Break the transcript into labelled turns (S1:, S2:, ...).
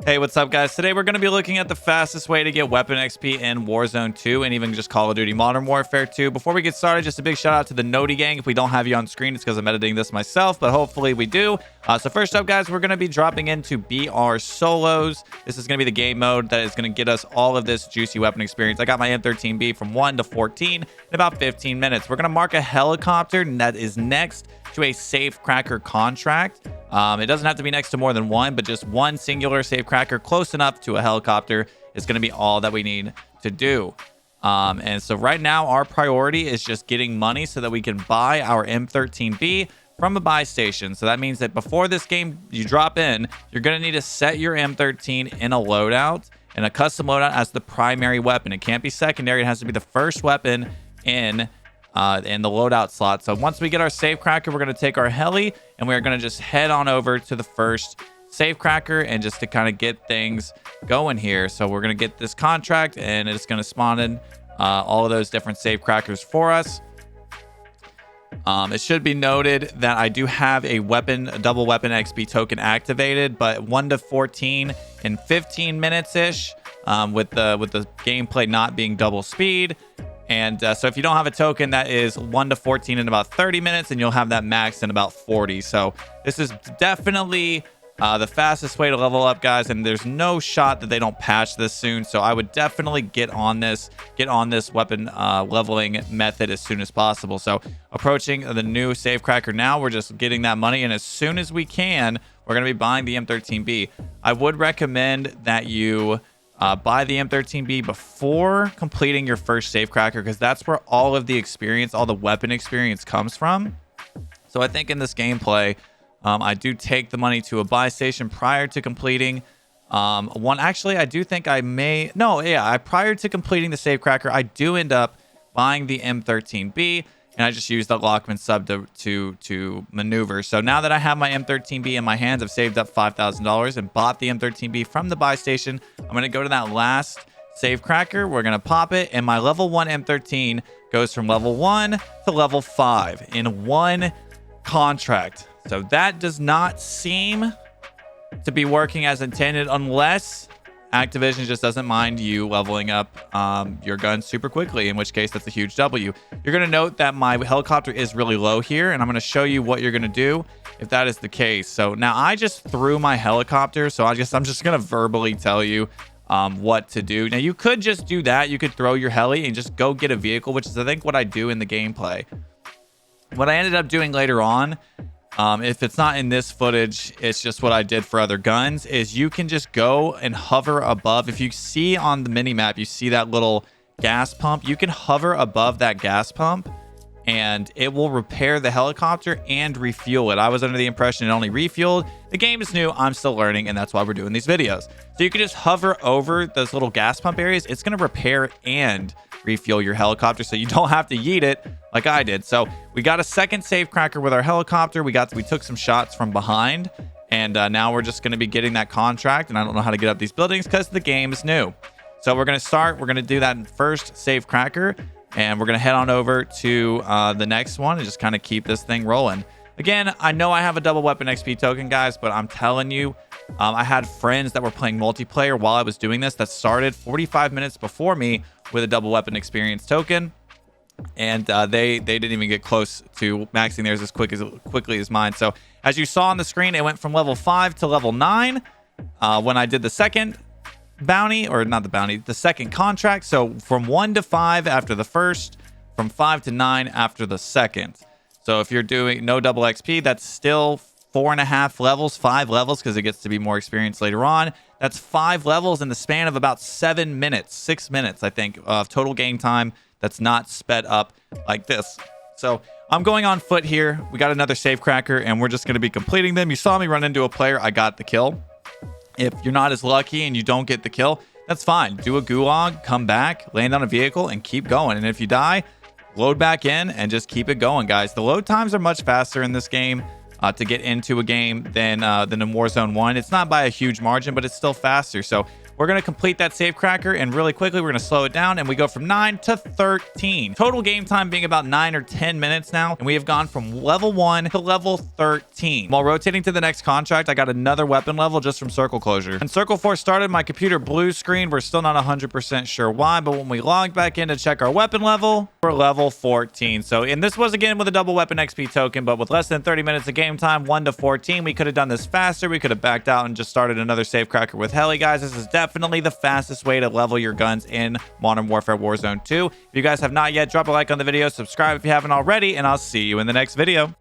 S1: Hey, what's up, guys? Today we're going to be looking at the fastest way to get weapon XP in Warzone 2 and even just Call of Duty Modern Warfare 2. Before we get started, just a big shout out to the Noti gang. If we don't have you on screen, it's because I'm editing this myself, but hopefully we do. So first up, guys, we're going to be dropping into BR Solos. This is going to be the game mode that is going to get us all of this juicy weapon experience. I got my M13B from 1 to 14 in about 15 minutes. We're going to mark a helicopter that is next to a safe cracker contract. It doesn't have to be next to more than one, but just one singular safe cracker close enough to a helicopter is going to be all that we need to do. And so right now our priority is just getting money so that we can buy our M13B from a buy station. So that means that before this game you drop in, you're going to need to set your M13 in a loadout and a custom loadout as the primary weapon. It can't be secondary. It has to be the first weapon in the loadout slot. So once we get our safe cracker, we're going to take our heli and we're going to just head on over to the first safe cracker and just to kind of get things going here. So we're going to get this contract and it's going to spawn in all of those different safe crackers for us. It should be noted that I do have a double weapon XP token activated, but 1 to 14 in 15 minutes ish, with the gameplay not being double speed. And so if you don't have a token, that is 1 to 14 in about 30 minutes, and you'll have that maxed in about 40. So this is definitely the fastest way to level up, guys. And there's no shot that they don't patch this soon. So I would definitely get on this weapon leveling method as soon as possible. So approaching the new safe cracker now, we're just getting that money. And as soon as we can, we're going to be buying the M13B. I would recommend that you buy the M13B before completing your first safe cracker, because that's where all of the experience, all the weapon experience comes from. So I think in this gameplay, I do take the money to a buy station prior to completing one. Actually, I do think I may. No, yeah, prior to completing the safe cracker, I do end up buying the M13B. And I just used the Lockman sub to maneuver. So now that I have my M13B in my hands, I've saved up $5,000 and bought the M13B from the buy station. I'm going to go to that last safe cracker. We're going to pop it. And my level 1 M13 goes from level 1 to level 5 in one contract. So that does not seem to be working as intended unless Activision just doesn't mind you leveling up your gun super quickly, in which case that's a huge W. You're going to note that my helicopter is really low here, and I'm going to show you what you're going to do if that is the case. So now I just threw my helicopter, so I'm just going to verbally tell you what to do. Now you could just do that. You could throw your heli and just go get a vehicle, which is I think what I do in the gameplay. What I ended up doing later on, if it's not in this footage, it's just what I did for other guns, is you can just go and hover above. If you see on the mini map, you see that little gas pump, you can hover above that gas pump and it will repair the helicopter and refuel it. I was under the impression it only refueled. The game is new. I'm still learning, and that's why we're doing these videos. So you can just hover over those little gas pump areas. It's going to repair and refuel your helicopter, so you don't have to yeet it like I did. So we got a second safe cracker with our helicopter. We took some shots from behind, and now we're just going to be getting that contract. And I don't know how to get up these buildings because the game is new. So we're going to do that first safe cracker, and we're going to head on over to the next one and just kind of keep this thing rolling. Again, I know I have a double weapon XP token, guys, but I'm telling you, I had friends that were playing multiplayer while I was doing this that started 45 minutes before me with a double weapon experience token, and they didn't even get close to maxing theirs as quickly as mine. So as you saw on the screen, it went from level 5 to level 9 when I did the second bounty, or not the bounty, the second contract. So from 1 to 5 after the first, from 5 to 9 after the second. So if you're doing no double XP, that's still 4.5 levels, 5 levels, because it gets to be more experience later on. That's 5 levels in the span of about 7 minutes, 6 minutes, I think, of total game time. That's not sped up like this. So I'm going on foot here. We got another safe cracker, and we're just going to be completing them. You saw me run into a player. I got the kill. If you're not as lucky and you don't get the kill, that's fine. Do a gulag, come back, land on a vehicle, and keep going. And if you die, load back in and just keep it going, guys. The load times are much faster in this game. to get into a game than in Warzone 1. It's not by a huge margin, but it's still faster. So we're going to complete that save cracker, and really quickly, we're going to slow it down, and we go from 9 to 13. Total game time being about 9 or 10 minutes now, and we have gone from level 1 to level 13. While rotating to the next contract, I got another weapon level just from circle closure. When Circle 4 started, my computer blue screen. We're still not 100% sure why, but when we logged back in to check our weapon level, we're level 14. So, and this was again with a double weapon XP token, but with less than 30 minutes of game time, 1 to 14, we could have done this faster. We could have backed out and just started another save cracker with heli, guys. This is definitely the fastest way to level your guns in Modern Warfare Warzone 2. If you guys have not yet, drop a like on the video, subscribe if you haven't already, and I'll see you in the next video.